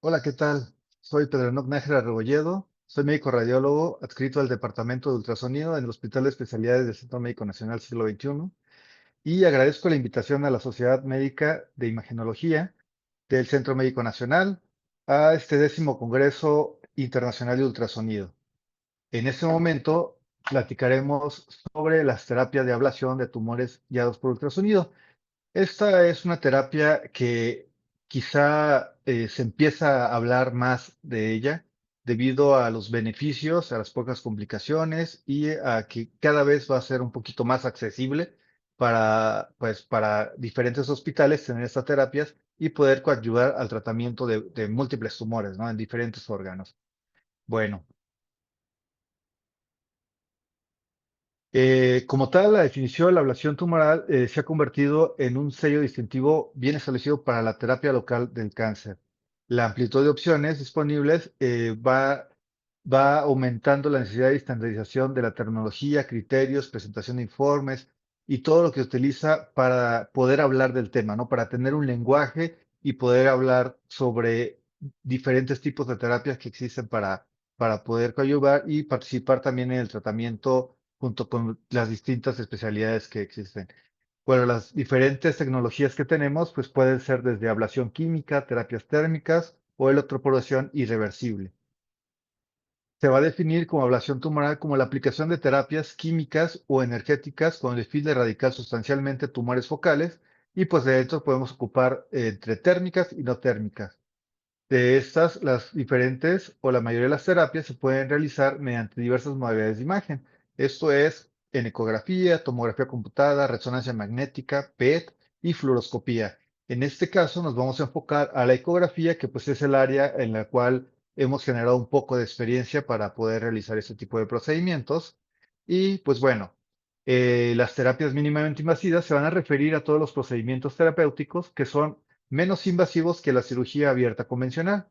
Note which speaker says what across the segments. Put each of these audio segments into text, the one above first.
Speaker 1: Hola, ¿qué tal? Soy Pedro Enoc Nájera Rebolledo, soy médico radiólogo adscrito al Departamento de Ultrasonido en el Hospital de Especialidades del Centro Médico Nacional Siglo XXI y agradezco la invitación a la Sociedad Médica de Imagenología del Centro Médico Nacional a este 10º Congreso Internacional de Ultrasonido. En este momento platicaremos sobre las terapias de ablación de tumores guiados por ultrasonido. Esta es una terapia que quizá se empieza a hablar más de ella debido a los beneficios, a las pocas complicaciones y a que cada vez va a ser un poquito más accesible para, pues, para diferentes hospitales tener estas terapias y poder coadyuvar al tratamiento de múltiples tumores, ¿no? En diferentes órganos. Bueno, como tal, la definición, la ablación tumoral se ha convertido en un sello distintivo bien establecido para la terapia local del cáncer. La amplitud de opciones disponibles va aumentando la necesidad de estandarización de la terminología, criterios, presentación de informes y todo lo que utiliza para poder hablar del tema, ¿no? Para tener un lenguaje y poder hablar sobre diferentes tipos de terapias que existen para poder coadyuvar y participar también en el tratamiento junto con las distintas especialidades que existen. Bueno, las diferentes tecnologías que tenemos, pues pueden ser desde ablación química, terapias térmicas o electroporación irreversible. Se va a definir como ablación tumoral como la aplicación de terapias químicas o energéticas con el fin de erradicar sustancialmente tumores focales y pues de hecho podemos ocupar entre térmicas y no térmicas. De estas, las diferentes o la mayoría de las terapias se pueden realizar mediante diversas modalidades de imagen. Esto es en ecografía, tomografía computada, resonancia magnética, PET y fluoroscopía. En este caso nos vamos a enfocar a la ecografía, que pues es el área en la cual hemos generado un poco de experiencia para poder realizar este tipo de procedimientos. Y pues bueno, las terapias mínimamente invasivas se van a referir a todos los procedimientos terapéuticos que son menos invasivos que la cirugía abierta convencional.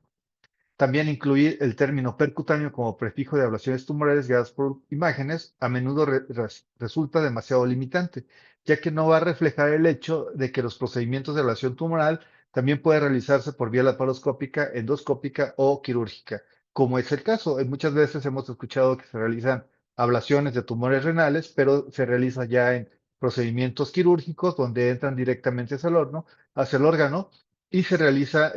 Speaker 1: También incluir el término percutáneo como prefijo de ablaciones tumorales guiadas por imágenes a menudo resulta demasiado limitante, ya que no va a reflejar el hecho de que los procedimientos de ablación tumoral también pueden realizarse por vía laparoscópica, endoscópica o quirúrgica, como es el caso. Muchas veces hemos escuchado que se realizan ablaciones de tumores renales, pero se realiza ya en procedimientos quirúrgicos donde entran directamente hacia el órgano y se realiza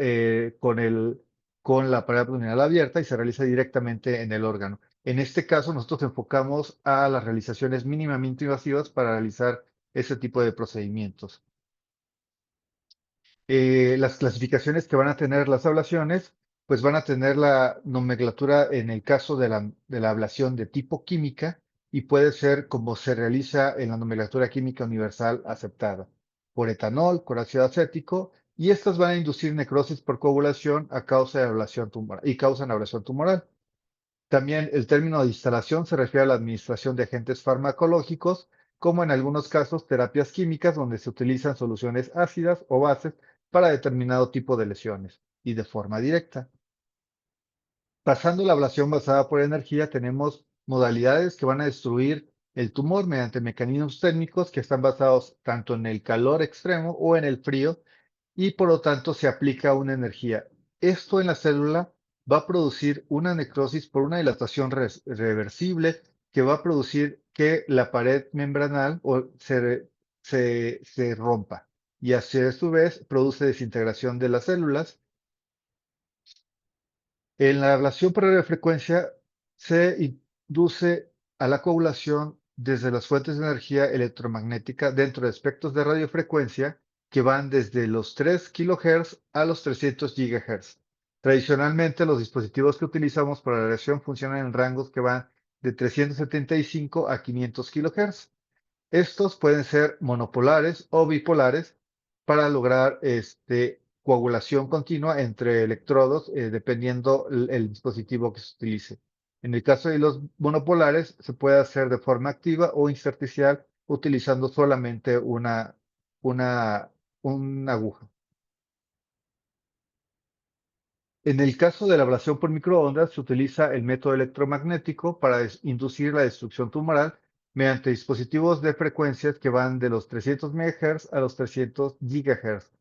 Speaker 1: con la pared abdominal abierta y se realiza directamente en el órgano. En este caso, nosotros enfocamos a las realizaciones mínimamente invasivas para realizar ese tipo de procedimientos. Las clasificaciones que van a tener las ablaciones, pues van a tener la nomenclatura en el caso de la ablación de tipo química y puede ser como se realiza en la nomenclatura química universal aceptada, por etanol, por ácido acético, y estas van a inducir necrosis por coagulación a causa de ablación tumoral y causan ablación tumoral. También el término de instalación se refiere a la administración de agentes farmacológicos, como en algunos casos terapias químicas donde se utilizan soluciones ácidas o bases para determinado tipo de lesiones y de forma directa. Pasando a la ablación basada por energía, tenemos modalidades que van a destruir el tumor mediante mecanismos térmicos que están basados tanto en el calor extremo o en el frío y por lo tanto se aplica una energía. Esto en la célula va a producir una necrosis por una dilatación reversible que va a producir que la pared membranal se rompa y así a su vez produce desintegración de las células. En la ablación por radiofrecuencia se induce a la coagulación desde las fuentes de energía electromagnética dentro de espectros de radiofrecuencia que van desde los 3 kHz a los 300 GHz. Tradicionalmente, los dispositivos que utilizamos para la ablación funcionan en rangos que van de 375 a 500 kHz. Estos pueden ser monopolares o bipolares para lograr coagulación continua entre electrodos, dependiendo el dispositivo que se utilice. En el caso de los monopolares, se puede hacer de forma activa o intersticial utilizando solamente una, una aguja. En el caso de la ablación por microondas, se utiliza el método electromagnético para inducir la destrucción tumoral mediante dispositivos de frecuencias que van de los 300 MHz a los 300 GHz.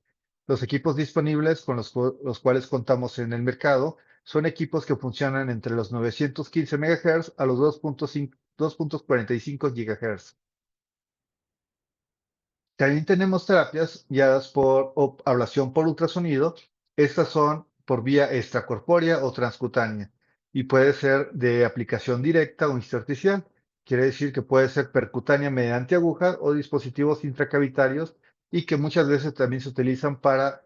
Speaker 1: Los equipos disponibles con los cuales contamos en el mercado son equipos que funcionan entre los 915 MHz a los 2.45 GHz. También tenemos terapias guiadas por ablación por ultrasonido. Estas son por vía extracorpórea o transcutánea y puede ser de aplicación directa o intersticial. Quiere decir que puede ser percutánea mediante agujas o dispositivos intracavitarios y que muchas veces también se utilizan para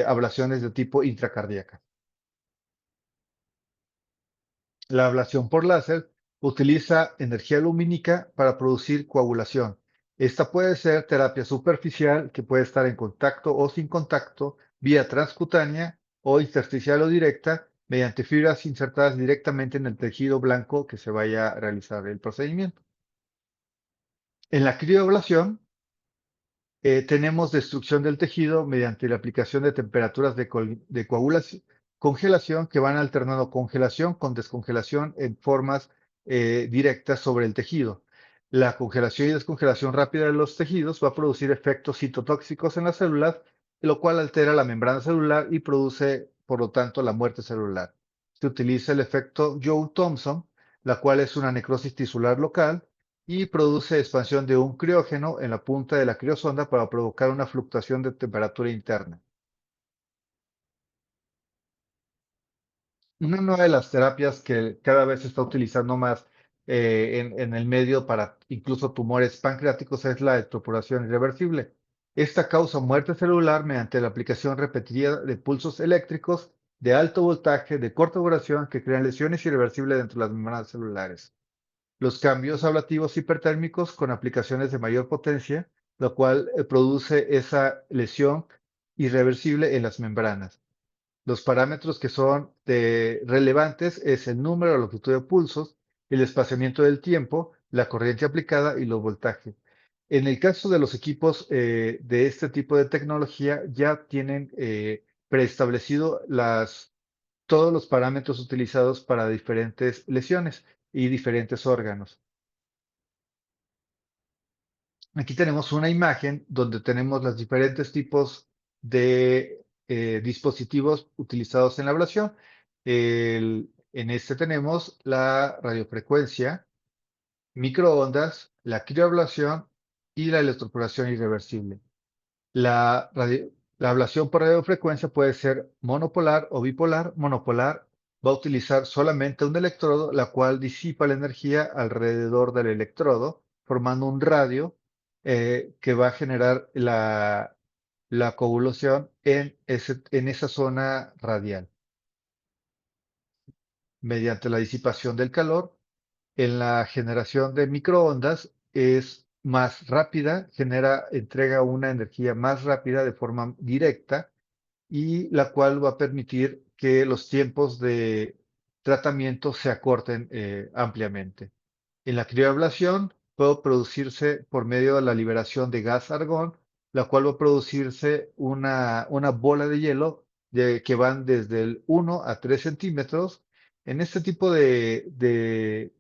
Speaker 1: ablaciones de tipo intracardíaca. La ablación por láser utiliza energía lumínica para producir coagulación. Esta puede ser terapia superficial, que puede estar en contacto o sin contacto, vía transcutánea o intersticial o directa, mediante fibras insertadas directamente en el tejido blanco que se vaya a realizar el procedimiento. En la crioablación, tenemos destrucción del tejido mediante la aplicación de temperaturas de coagulación, congelación que van alternando congelación con descongelación en formas directas sobre el tejido. La congelación y descongelación rápida de los tejidos va a producir efectos citotóxicos en las células, lo cual altera la membrana celular y produce, por lo tanto, la muerte celular. Se utiliza el efecto Joule-Thomson, la cual es una necrosis tisular local, y produce expansión de un criógeno en la punta de la criosonda para provocar una fluctuación de temperatura interna. Una de las terapias que cada vez se está utilizando más en el medio para incluso tumores pancreáticos es la electroporación irreversible. Esta causa muerte celular mediante la aplicación repetida de pulsos eléctricos de alto voltaje de corta duración que crean lesiones irreversibles dentro de las membranas celulares. Los cambios ablativos hipertérmicos con aplicaciones de mayor potencia, lo cual produce esa lesión irreversible en las membranas. Los parámetros que son relevantes es el número, la longitud de pulsos, el espaciamiento del tiempo, la corriente aplicada y los voltajes. En el caso de los equipos de este tipo de tecnología, ya tienen preestablecido todos los parámetros utilizados para diferentes lesiones y diferentes órganos. Aquí tenemos una imagen donde tenemos los diferentes tipos de dispositivos utilizados en la ablación. En este tenemos la radiofrecuencia, microondas, la crioablación y la electroporación irreversible. La, la ablación por radiofrecuencia puede ser monopolar o bipolar. Monopolar va a utilizar solamente un electrodo, la cual disipa la energía alrededor del electrodo, formando un radio que va a generar la coagulación en esa zona radial mediante la disipación del calor. En la generación de microondas es más rápida, entrega una energía más rápida de forma directa y la cual va a permitir que los tiempos de tratamiento se acorten ampliamente. En la crioablación puede producirse por medio de la liberación de gas argón, la cual va a producirse una bola de hielo que van desde el 1 a 3 centímetros. En este tipo de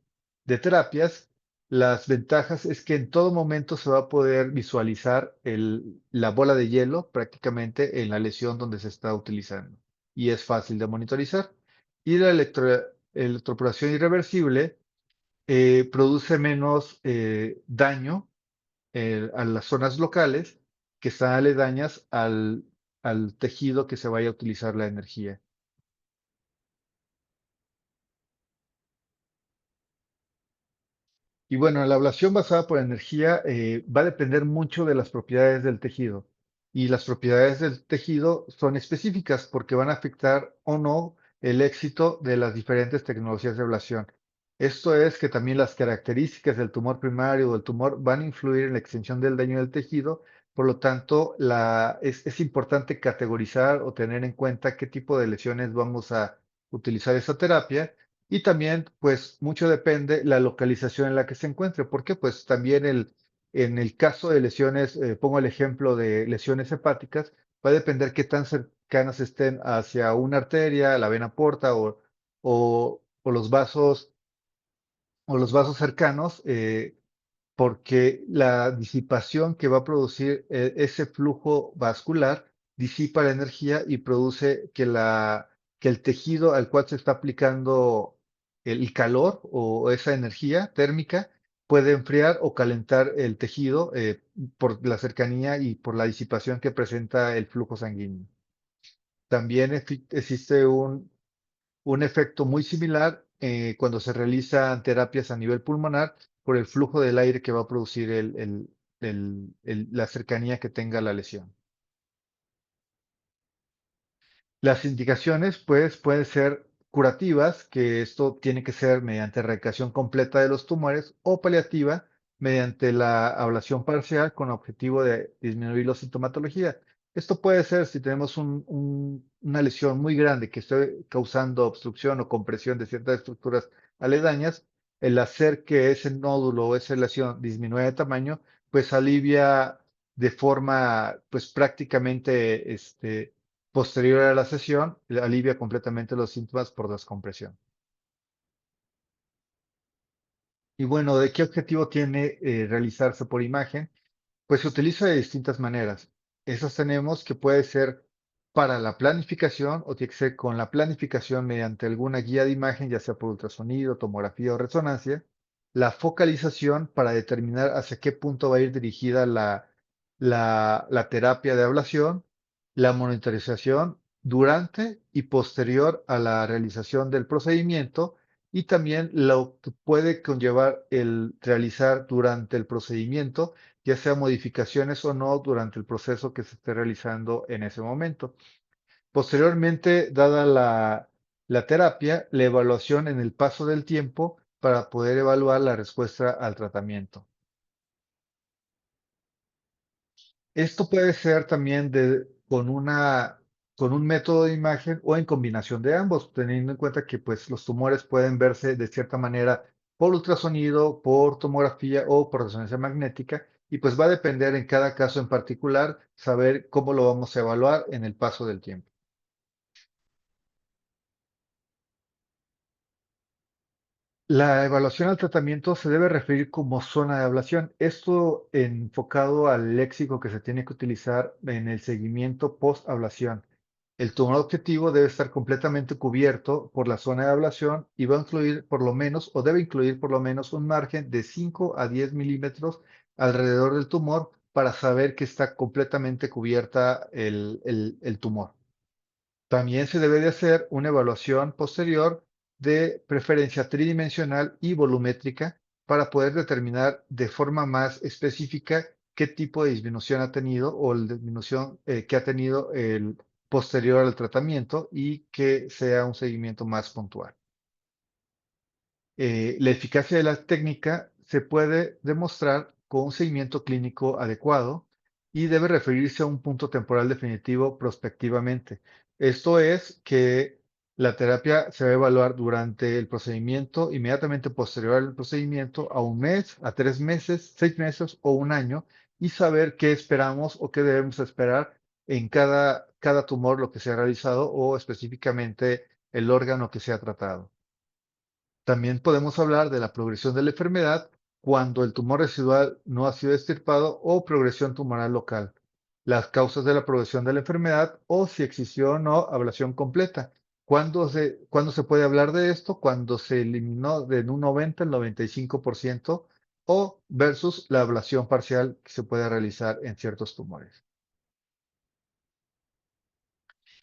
Speaker 1: terapias, las ventajas es que en todo momento se va a poder visualizar la bola de hielo prácticamente en la lesión donde se está utilizando y es fácil de monitorizar. Y la electroporación irreversible produce menos daño a las zonas locales que están aledañas al tejido que se vaya a utilizar la energía. Y bueno, la ablación basada por energía va a depender mucho de las propiedades del tejido. Y las propiedades del tejido son específicas porque van a afectar o no el éxito de las diferentes tecnologías de ablación. Esto es que también las características del tumor primario o del tumor van a influir en la extensión del daño del tejido. Por lo tanto, es importante categorizar o tener en cuenta qué tipo de lesiones vamos a utilizar esa terapia y también, pues, mucho depende la localización en la que se encuentre, porque pues también en el caso de lesiones, pongo el ejemplo de lesiones hepáticas, va a depender qué tan cercanas estén hacia una arteria, la vena porta o los vasos cercanos, porque la disipación que va a producir ese flujo vascular disipa la energía y produce que el tejido al cual se está aplicando el calor o esa energía térmica puede enfriar o calentar el tejido por la cercanía y por la disipación que presenta el flujo sanguíneo. También existe un efecto muy similar cuando se realizan terapias a nivel pulmonar por el flujo del aire que va a producir la cercanía que tenga la lesión. Las indicaciones, pues, pueden ser curativas, que esto tiene que ser mediante erradicación completa de los tumores, o paliativa, mediante la ablación parcial con objetivo de disminuir la sintomatología. Esto puede ser si tenemos una lesión muy grande que esté causando obstrucción o compresión de ciertas estructuras aledañas, el hacer que ese nódulo o esa lesión disminuya de tamaño, pues alivia de forma, pues prácticamente, posterior a la sesión, alivia completamente los síntomas por descompresión. Y bueno, ¿de qué objetivo tiene realizarse por imagen? Pues se utiliza de distintas maneras. Esas tenemos que puede ser para la planificación o tiene que ser con la planificación mediante alguna guía de imagen, ya sea por ultrasonido, tomografía o resonancia. La focalización para determinar hacia qué punto va a ir dirigida la terapia de ablación. La monitorización durante y posterior a la realización del procedimiento y también lo que puede conllevar el realizar durante el procedimiento, ya sea modificaciones o no durante el proceso que se esté realizando en ese momento. Posteriormente, dada la terapia, la evaluación en el paso del tiempo para poder evaluar la respuesta al tratamiento. Esto puede ser también con un método de imagen o en combinación de ambos, teniendo en cuenta que pues, los tumores pueden verse de cierta manera por ultrasonido, por tomografía o por resonancia magnética, y pues va a depender en cada caso en particular saber cómo lo vamos a evaluar en el paso del tiempo. La evaluación al tratamiento se debe referir como zona de ablación. Esto enfocado al léxico que se tiene que utilizar en el seguimiento post-ablación. El tumor objetivo debe estar completamente cubierto por la zona de ablación y va a incluir por lo menos, o debe incluir por lo menos un margen de 5 a 10 milímetros alrededor del tumor para saber que está completamente cubierta el tumor. También se debe de hacer una evaluación posterior de preferencia tridimensional y volumétrica para poder determinar de forma más específica qué tipo de disminución ha tenido o la disminución que ha tenido el posterior al tratamiento y que sea un seguimiento más puntual. La eficacia de la técnica se puede demostrar con un seguimiento clínico adecuado y debe referirse a un punto temporal definitivo prospectivamente. Esto es que la terapia se va a evaluar durante el procedimiento, inmediatamente posterior al procedimiento, a un mes, a 3 meses, 6 meses o un año, y saber qué esperamos o qué debemos esperar en cada tumor, lo que se ha realizado o específicamente el órgano que se ha tratado. También podemos hablar de la progresión de la enfermedad cuando el tumor residual no ha sido extirpado o progresión tumoral local, las causas de la progresión de la enfermedad o si existió o no ablación completa. ¿Cuándo se puede hablar de esto? Cuando se eliminó de un 90 al 95% o versus la ablación parcial que se puede realizar en ciertos tumores.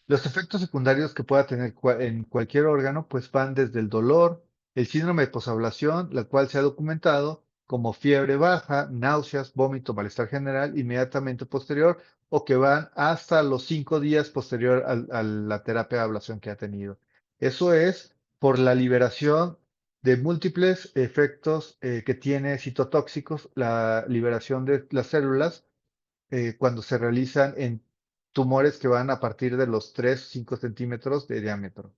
Speaker 1: Los efectos secundarios que pueda tener en cualquier órgano, pues van desde el dolor, el síndrome de posablación, la cual se ha documentado como fiebre baja, náuseas, vómito, malestar general inmediatamente posterior o que van hasta los 5 días posterior a la terapia de ablación que ha tenido. Eso es por la liberación de múltiples efectos que tiene citotóxicos, la liberación de las células cuando se realizan en tumores que van a partir de los 3 o 5 centímetros de diámetro.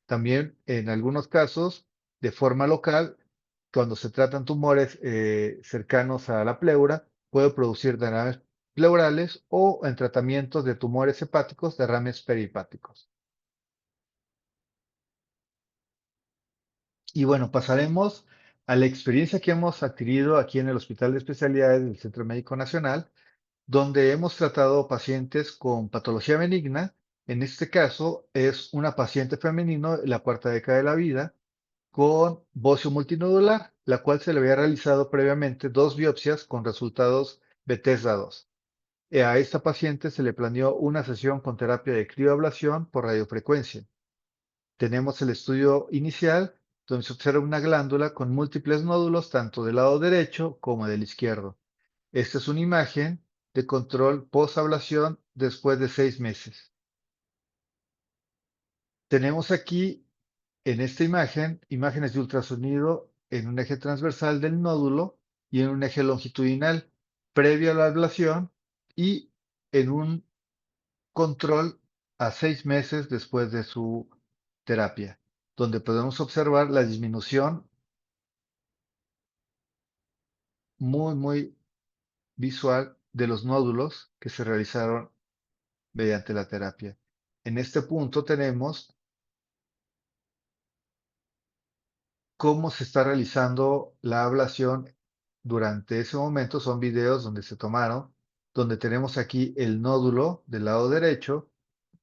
Speaker 1: También en algunos casos, de forma local, cuando se tratan tumores cercanos a la pleura, puede producir derrames pleurales o en tratamientos de tumores hepáticos, derrames perihepáticos. Y bueno, pasaremos a la experiencia que hemos adquirido aquí en el Hospital de Especialidades del Centro Médico Nacional. donde hemos tratado pacientes con patología benigna. En este caso es una paciente femenino en la cuarta década de la vida con bocio multinodular, la cual se le había realizado previamente 2 biopsias con resultados Bethesda 2. A esta paciente se le planeó una sesión con terapia de crioablación por radiofrecuencia. Tenemos el estudio inicial, donde se observa una glándula con múltiples nódulos, tanto del lado derecho como del izquierdo. Esta es una imagen de control post-ablación después de 6 meses. Tenemos aquí en esta imagen imágenes de ultrasonido en un eje transversal del nódulo y en un eje longitudinal previo a la ablación y en un control a 6 meses después de su terapia, donde podemos observar la disminución muy visual de los nódulos que se realizaron mediante la terapia. En este punto tenemos cómo se está realizando la ablación durante ese momento. Son videos donde se tomaron, donde tenemos aquí el nódulo del lado derecho.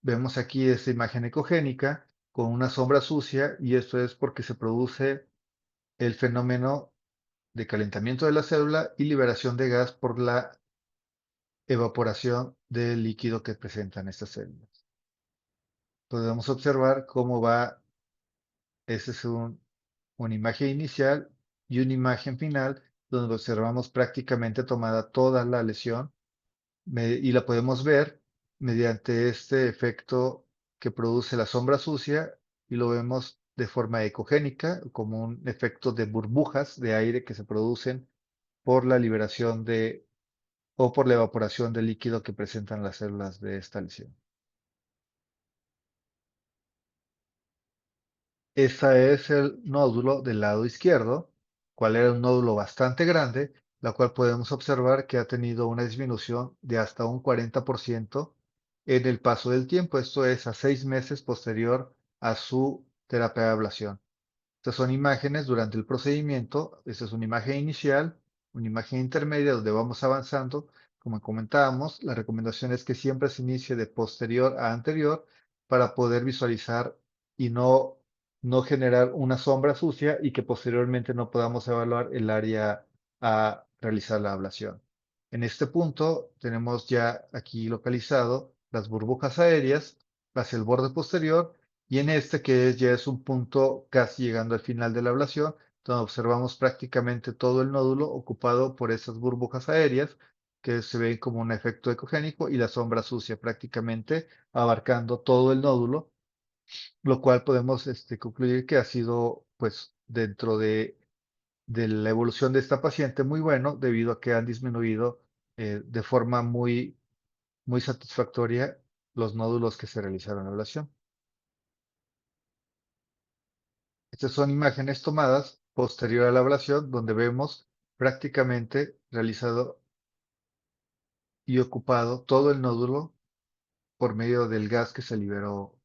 Speaker 1: Vemos aquí esta imagen ecogénica con una sombra sucia, y esto es porque se produce el fenómeno de calentamiento de la célula y liberación de gas por la evaporación del líquido que presentan estas células. Podemos observar cómo va. Esa es una imagen inicial y una imagen final donde observamos prácticamente tomada toda la lesión, y la podemos ver mediante este efecto que produce la sombra sucia, y lo vemos de forma ecogénica, como un efecto de burbujas de aire que se producen por la liberación o por la evaporación del líquido que presentan las células de esta lesión. Ese es el nódulo del lado izquierdo, cual era un nódulo bastante grande, la cual podemos observar que ha tenido una disminución de hasta un 40% en el paso del tiempo. Esto es a 6 meses posterior a su terapia de ablación. Estas son imágenes durante el procedimiento. Esta es una imagen inicial, una imagen intermedia donde vamos avanzando. Como comentábamos, la recomendación es que siempre se inicie de posterior a anterior para poder visualizar y no generar una sombra sucia, y que posteriormente no podamos evaluar el área a realizar la ablación. En este punto tenemos ya aquí localizado las burbujas aéreas hacia el borde posterior, y en este, ya es un punto casi llegando al final de la ablación, donde observamos prácticamente todo el nódulo ocupado por esas burbujas aéreas que se ven como un efecto ecogénico, y la sombra sucia prácticamente abarcando todo el nódulo, lo cual podemos concluir que ha sido, pues, dentro de la evolución de esta paciente, muy bueno, debido a que han disminuido de forma muy satisfactoria los nódulos que se realizaron en la ablación. Estas son imágenes tomadas posterior a la ablación, donde vemos prácticamente realizado y ocupado todo el nódulo por medio del gas que se liberó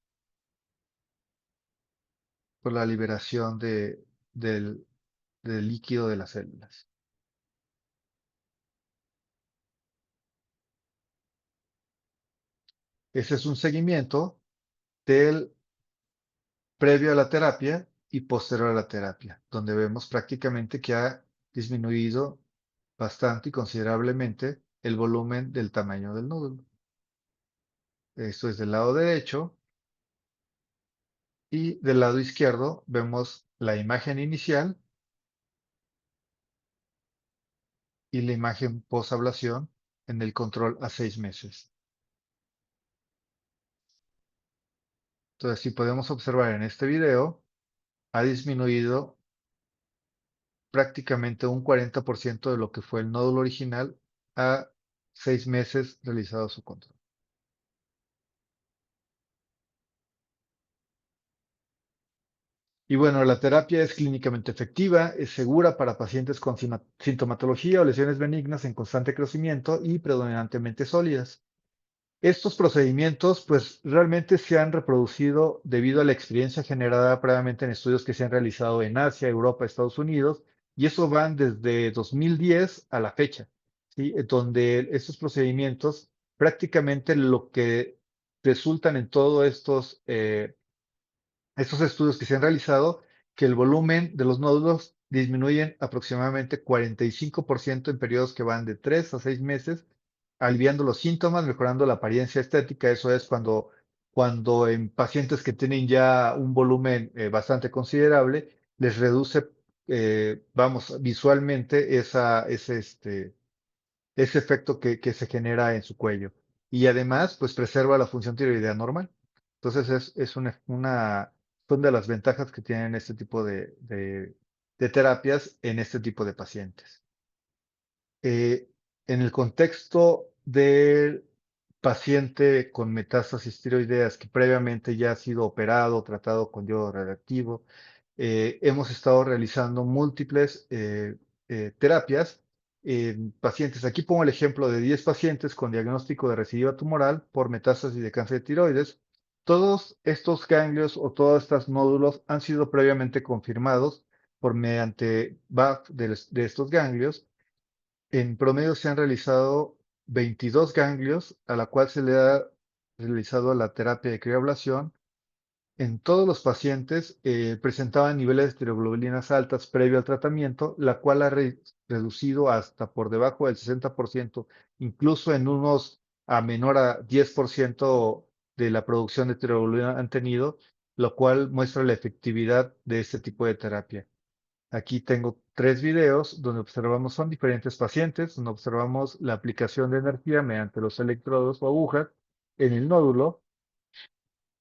Speaker 1: por la liberación del líquido de las células. Ese es un seguimiento del previo a la terapia y posterior a la terapia, donde vemos prácticamente que ha disminuido bastante y considerablemente el volumen del tamaño del nódulo. Esto es del lado derecho. Y del lado izquierdo vemos la imagen inicial y la imagen post-ablación en el control a 6 meses. Entonces, si podemos observar en este video, ha disminuido prácticamente un 40% de lo que fue el nódulo original a 6 meses realizado su control. Y bueno, la terapia es clínicamente efectiva, es segura para pacientes con sintomatología o lesiones benignas en constante crecimiento y predominantemente sólidas. Estos procedimientos, pues, realmente se han reproducido debido a la experiencia generada previamente en estudios que se han realizado en Asia, Europa, Estados Unidos, y eso van desde 2010 a la fecha. ¿sí? Donde estos procedimientos prácticamente lo que resultan en todos estos estudios que se han realizado, que el volumen de los nódulos disminuyen aproximadamente 45% en periodos que van de 3 a 6 meses, aliviando los síntomas, mejorando la apariencia estética. Eso es cuando en pacientes que tienen ya un volumen bastante considerable, les reduce, vamos, visualmente ese efecto que se genera en su cuello. Y además, pues preserva la función tiroidea normal. Entonces, es son de las ventajas que tienen este tipo de terapias en este tipo de pacientes. Eh, en el contexto del paciente con metástasis tiroideas que previamente ya ha sido operado, tratado con yodo radioactivo, hemos estado realizando múltiples terapias en pacientes. Aquí pongo el ejemplo de 10 pacientes con diagnóstico de recidiva tumoral por metástasis de cáncer de tiroides. Todos estos ganglios o todos estos nódulos han sido previamente confirmados por mediante BAF de estos ganglios. En promedio se han realizado 22 ganglios, a la cual se le ha realizado la terapia de crioablación. En todos los pacientes presentaban niveles de tiroglobulina altas previo al tratamiento, la cual ha reducido hasta por debajo del 60%, incluso en unos a menor a 10% de la producción de tiroglobulina han tenido, lo cual muestra la efectividad de este tipo de terapia. Aquí tengo 3 videos donde observamos, son diferentes pacientes, donde observamos la aplicación de energía mediante los electrodos o agujas en el nódulo,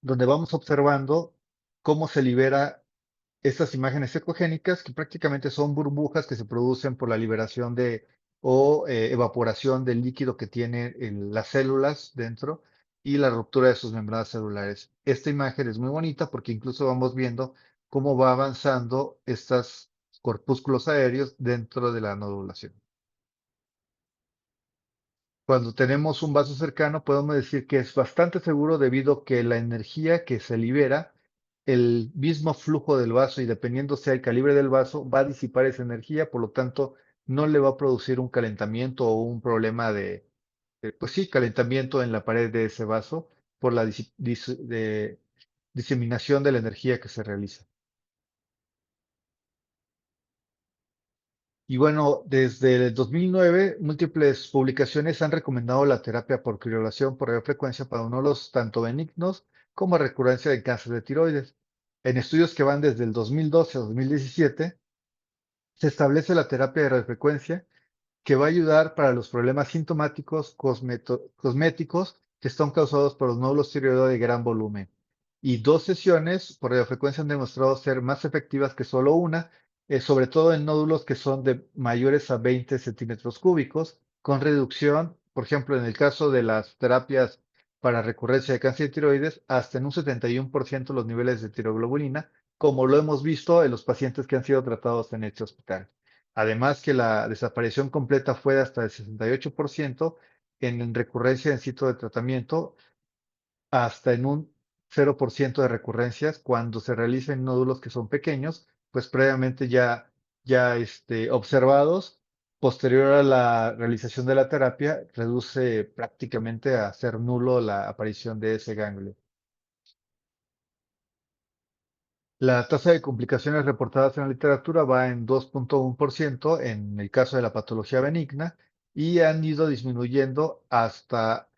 Speaker 1: donde vamos observando cómo se libera estas imágenes ecogénicas, que prácticamente son burbujas que se producen por la liberación o evaporación del líquido que tienen las células dentro y la ruptura de sus membranas celulares. Esta imagen es muy bonita porque incluso vamos viendo cómo va avanzando estos corpúsculos aéreos dentro de la nodulación. Cuando tenemos un vaso cercano, podemos decir que es bastante seguro debido a que la energía que se libera, el mismo flujo del vaso y dependiendo sea el calibre del vaso, va a disipar esa energía, por lo tanto, no le va a producir un calentamiento o un problema pues sí, calentamiento en la pared de ese vaso por la diseminación de la energía que se realiza. Y bueno, desde el 2009, múltiples publicaciones han recomendado la terapia por criolación por radiofrecuencia para nódulos tanto benignos como recurrencia de cáncer de tiroides. En estudios que van desde el 2012 a 2017, se establece la terapia de radiofrecuencia que va a ayudar para los problemas sintomáticos cosméticos que están causados por los nódulos tiroides de gran volumen. Y 2 sesiones por radiofrecuencia han demostrado ser más efectivas que solo una, sobre todo en nódulos que son de mayores a 20 centímetros cúbicos, con reducción, por ejemplo, en el caso de las terapias para recurrencia de cáncer de tiroides, hasta en un 71% los niveles de tiroglobulina, como lo hemos visto en los pacientes que han sido tratados en este hospital. Además que la desaparición completa fue de hasta el 68% en recurrencia en sitio de tratamiento, hasta en un 0% de recurrencias cuando se realizan nódulos que son pequeños, pues previamente ya observados, posterior a la realización de la terapia, reduce prácticamente a ser nulo la aparición de ese ganglio. La tasa de complicaciones reportadas en la literatura va en 2,1% en el caso de la patología benigna y han ido disminuyendo hasta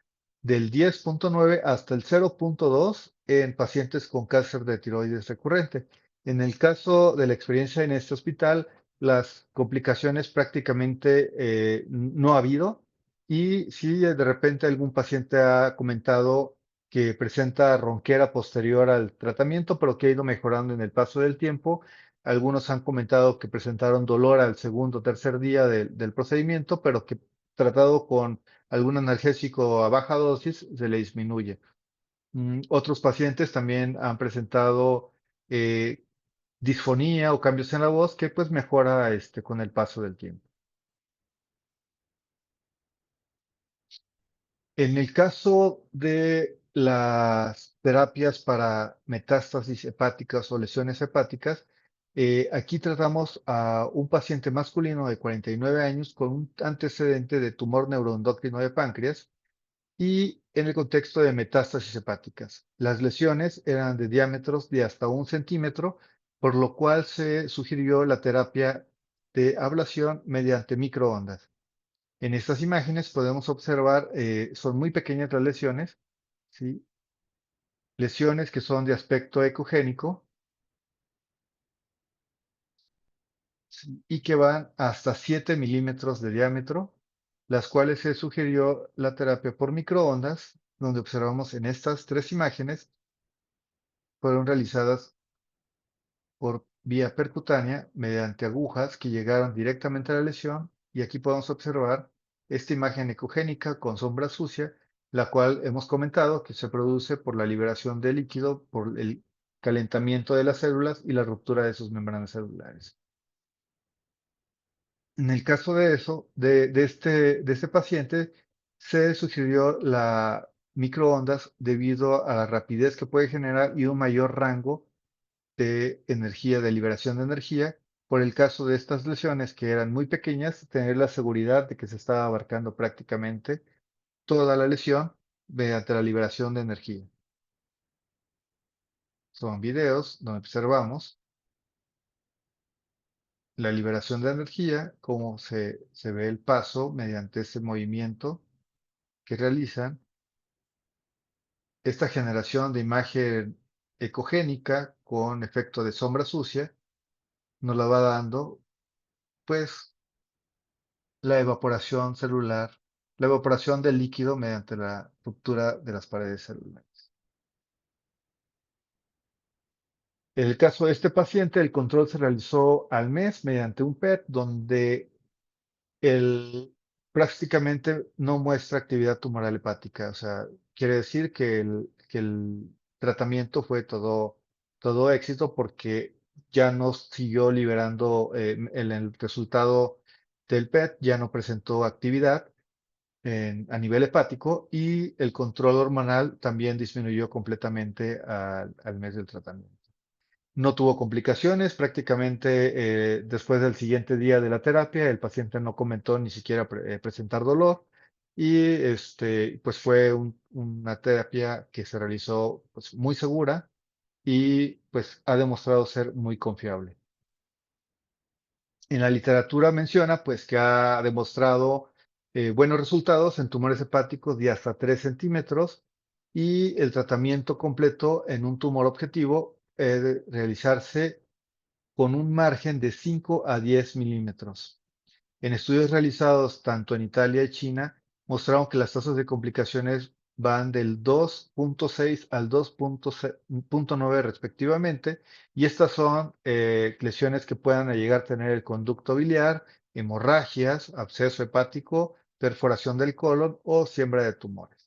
Speaker 1: del 10,9 hasta el 0,2 en pacientes con cáncer de tiroides recurrente. En el caso de la experiencia en este hospital, las complicaciones prácticamente no ha habido y si de repente algún paciente ha comentado que presenta ronquera posterior al tratamiento, pero que ha ido mejorando en el paso del tiempo. Algunos han comentado que presentaron dolor al segundo o tercer día del procedimiento, pero que tratado con algún analgésico a baja dosis se le disminuye. Otros pacientes también han presentado eh, disfonía o cambios en la voz que pues mejora con el paso del tiempo. En el caso de las terapias para metástasis hepáticas o lesiones hepáticas, Aquí tratamos a un paciente masculino de 49 años con un antecedente de tumor neuroendocrino de páncreas y en el contexto de metástasis hepáticas. Las lesiones eran de diámetros de hasta 1 centímetro, por lo cual se sugirió la terapia de ablación mediante microondas. En estas imágenes podemos observar, son muy pequeñas las lesiones, ¿sí? Lesiones que son de aspecto ecogénico, ¿sí? Y que van hasta 7 milímetros de diámetro, las cuales se sugirió la terapia por microondas, donde observamos en estas tres imágenes, fueron realizadas por vía percutánea mediante agujas que llegaron directamente a la lesión, y aquí podemos observar esta imagen ecogénica con sombra sucia, la cual hemos comentado que se produce por la liberación de líquido, por el calentamiento de las células y la ruptura de sus membranas celulares. En el caso de eso, de este paciente, se sugirió la microondas debido a la rapidez que puede generar y un mayor rango de energía, de liberación de energía. Por el caso de estas lesiones que eran muy pequeñas, tener la seguridad de que se estaba abarcando prácticamente toda la lesión mediante la liberación de energía. Son videos donde observamos la liberación de energía, cómo se ve el paso mediante ese movimiento que realizan. Esta generación de imagen ecogénica con efecto de sombra sucia nos la va dando, pues, la evaporación celular, la evaporación del líquido mediante la ruptura de las paredes celulares. En el caso de este paciente, el control se realizó al mes mediante un PET, donde el prácticamente no muestra actividad tumoral hepática. O sea, quiere decir que el tratamiento fue todo éxito, porque ya no siguió liberando, el resultado del PET ya no presentó actividad a nivel hepático, y el control hormonal también disminuyó completamente al mes del tratamiento. No tuvo complicaciones, prácticamente después del siguiente día de la terapia, el paciente no comentó ni siquiera presentar dolor, y pues fue una terapia que se realizó, pues, muy segura, y pues ha demostrado ser muy confiable. En la literatura menciona, pues, que ha demostrado buenos resultados en tumores hepáticos de hasta 3 centímetros, y el tratamiento completo en un tumor objetivo de realizarse con un margen de 5 a 10 milímetros. En estudios realizados tanto en Italia y China, mostraron que las tasas de complicaciones van del 2.6 al 2.9 respectivamente, y estas son lesiones que puedan llegar a tener el conducto biliar, hemorragias, absceso hepático, perforación del colon o siembra de tumores.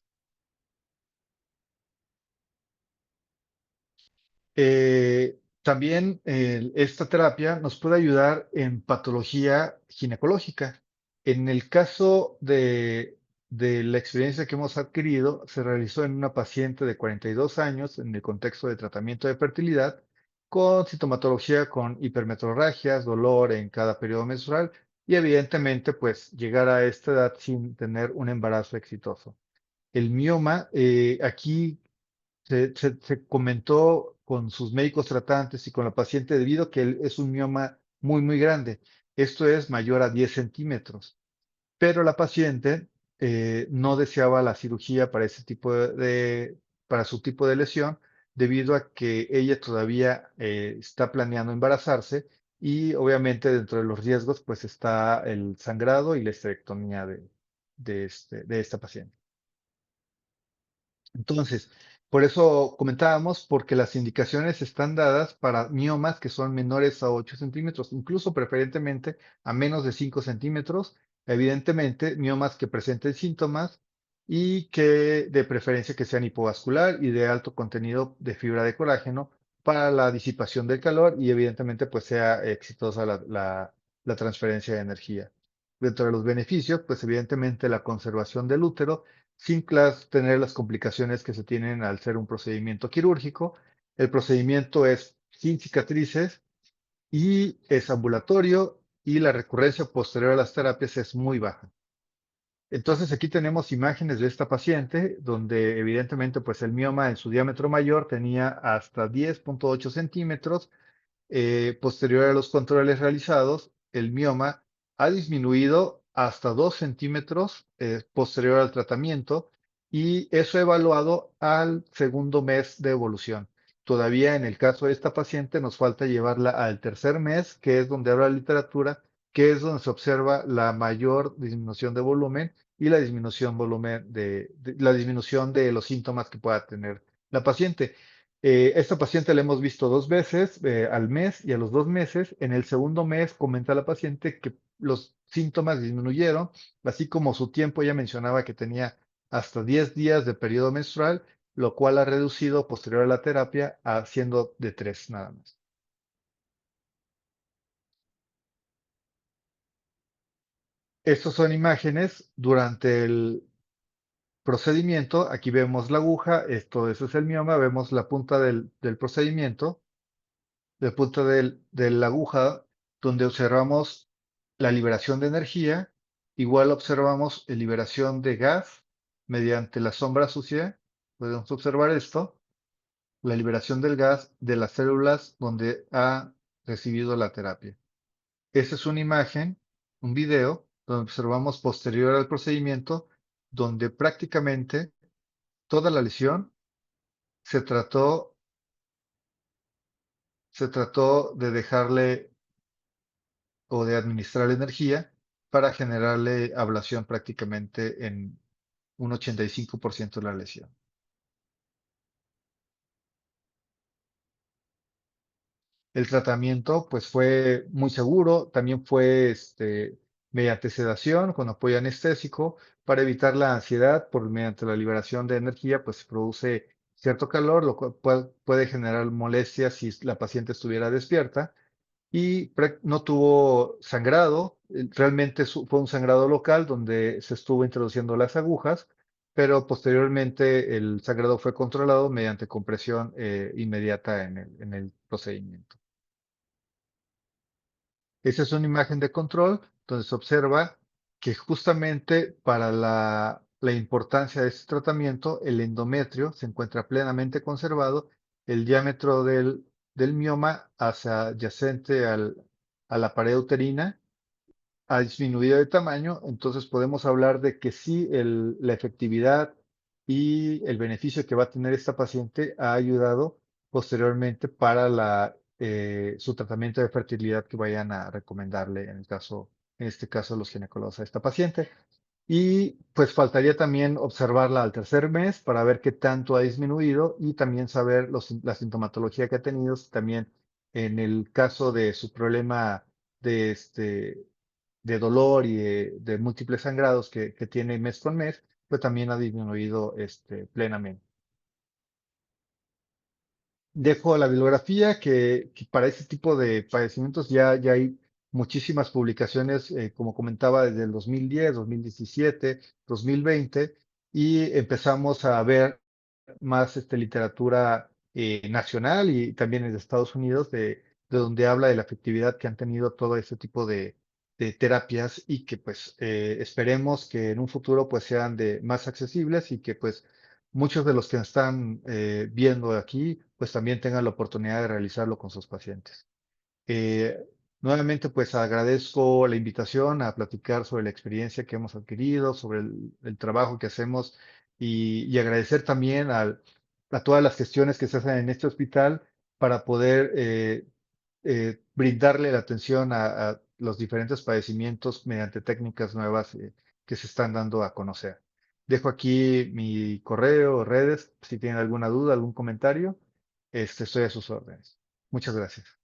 Speaker 1: También esta terapia nos puede ayudar en patología ginecológica. En el caso de la experiencia que hemos adquirido, se realizó en una paciente de 42 años en el contexto de tratamiento de fertilidad, con sintomatología con hipermetrorragias, dolor en cada periodo menstrual, y evidentemente, pues, llegar a esta edad sin tener un embarazo exitoso. El mioma, aquí se comentó con sus médicos tratantes y con la paciente, debido a que es un mioma muy, muy grande. Esto es mayor a 10 centímetros, pero la paciente no deseaba la cirugía para ese tipo para su tipo de lesión, debido a que ella todavía está planeando embarazarse, y obviamente dentro de los riesgos pues está el sangrado y la esterectomía de esta paciente. Entonces, por eso comentábamos, porque las indicaciones están dadas para miomas que son menores a 8 centímetros, incluso preferentemente a menos de 5 centímetros. Evidentemente, miomas que presenten síntomas y que de preferencia que sean hipovascular y de alto contenido de fibra de colágeno para la disipación del calor, y evidentemente pues sea exitosa la transferencia de energía. Dentro de los beneficios, pues evidentemente la conservación del útero sin tener las complicaciones que se tienen al ser un procedimiento quirúrgico. El procedimiento es sin cicatrices, y es ambulatorio y la recurrencia posterior a las terapias es muy baja. Entonces aquí tenemos imágenes de esta paciente donde evidentemente pues el mioma en su diámetro mayor tenía hasta 10.8 centímetros. Posterior a los controles realizados, el mioma ha disminuido hasta 2 centímetros posterior al tratamiento y eso evaluado al segundo mes de evolución. Todavía en el caso de esta paciente nos falta llevarla al tercer mes, que es donde habla la literatura, que es donde se observa la mayor disminución de volumen y la disminución, la disminución de los síntomas que pueda tener la paciente. Esta paciente la hemos visto 2 veces al mes y a los 2 meses. En el segundo mes comenta la paciente que los síntomas disminuyeron, así como su tiempo. Ella mencionaba que tenía hasta 10 días de periodo menstrual, lo cual ha reducido posterior a la terapia a siendo de 3 nada más. Estas son imágenes durante el procedimiento. Aquí vemos la aguja, eso es el mioma, vemos la punta del procedimiento, del punto de la aguja, donde observamos la liberación de energía. Igual observamos la liberación de gas mediante la sombra sucia. Podemos observar esto, la liberación del gas de las células donde ha recibido la terapia. Esta es una imagen, un video, donde observamos posterior al procedimiento, donde prácticamente toda la lesión se trató, se trató de dejarle o de administrar energía para generarle ablación prácticamente en un 85% de la lesión. El tratamiento, pues, fue muy seguro, también fue, mediante sedación con apoyo anestésico para evitar la ansiedad mediante la liberación de energía, pues, se produce cierto calor, lo cual puede generar molestias si la paciente estuviera despierta. Y no tuvo sangrado, realmente fue un sangrado local donde se estuvo introduciendo las agujas, pero posteriormente el sangrado fue controlado mediante compresión inmediata en el procedimiento. Esa es una imagen de control donde se observa que justamente para la importancia de este tratamiento, el endometrio se encuentra plenamente conservado, el diámetro del mioma hacia adyacente a la pared uterina ha disminuido de tamaño. Entonces podemos hablar de que sí, la efectividad y el beneficio que va a tener esta paciente ha ayudado posteriormente para su tratamiento de fertilidad que vayan a recomendarle en este caso, los ginecólogos a esta paciente. Y pues faltaría también observarla al tercer mes para ver qué tanto ha disminuido y también saber la sintomatología que ha tenido, si también en el caso de su problema de, de dolor y de múltiples sangrados que tiene mes con mes, pues también ha disminuido plenamente. Dejo la bibliografía que para este tipo de padecimientos ya hay muchísimas publicaciones, como comentaba, desde el 2010, 2017, 2020, y empezamos a ver más literatura nacional y también en Estados Unidos, de donde habla de la efectividad que han tenido todo este tipo de terapias y que pues esperemos que en un futuro pues sean más accesibles y que pues muchos de los que están viendo aquí pues también tengan la oportunidad de realizarlo con sus pacientes. Eh, Nuevamente, pues agradezco la invitación a platicar sobre la experiencia que hemos adquirido, sobre el trabajo que hacemos y agradecer también a todas las gestiones que se hacen en este hospital para poder brindarle la atención a los diferentes padecimientos mediante técnicas nuevas que se están dando a conocer. Dejo aquí mi correo, redes, si tienen alguna duda, algún comentario, estoy a sus órdenes. Muchas gracias.